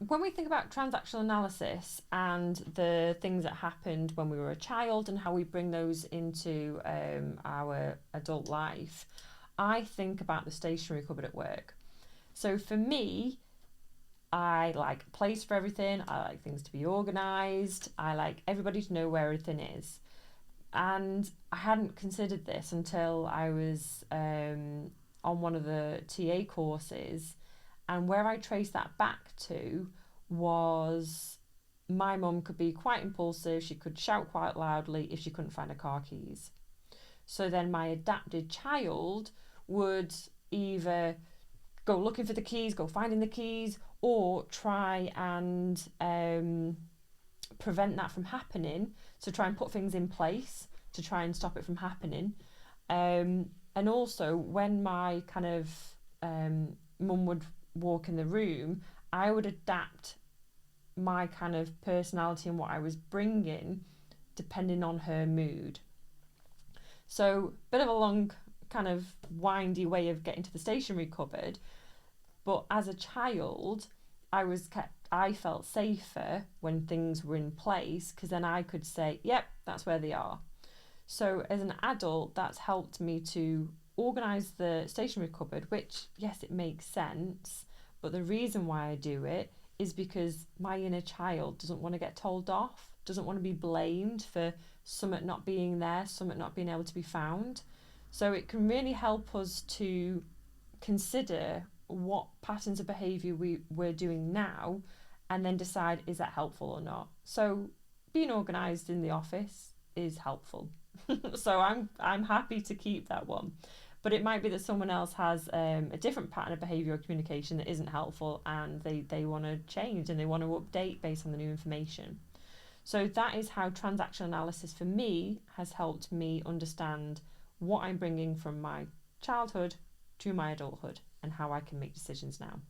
when we think about transactional analysis and the things that happened when we were a child and how we bring those into our adult life, I think about the stationery cupboard at work. So for me, I like a place for everything. I like things to be organised. I like everybody to know where everything is. And I hadn't considered this until I was on one of the TA courses, and where I traced that back to was my mum could be quite impulsive. She could shout quite loudly if she couldn't find her car keys. So then my adapted child would either go looking for the keys, go finding the keys, or try and prevent that from happening. So try and put things in place to try and stop it from happening. And also, when my kind of mum would walk in the room, I would adapt my kind of personality and what I was bringing depending on her mood. So, bit of a long, kind of windy way of getting to the stationery cupboard. But as a child, I felt safer when things were in place because then I could say, yep, that's where they are. So as an adult, that's helped me to organise the stationery cupboard, which, yes, it makes sense. But the reason why I do it is because my inner child doesn't want to get told off, doesn't want to be blamed for something not being there, something not being able to be found. So it can really help us to consider what patterns of behaviour we're doing now and then decide, is that helpful or not. So being organised in the office is helpful. So I'm happy to keep that one. But it might be that someone else has a different pattern of behaviour or communication that isn't helpful, and they want to change and they want to update based on the new information. So that is how transactional analysis for me has helped me understand what I'm bringing from my childhood to my adulthood and how I can make decisions now.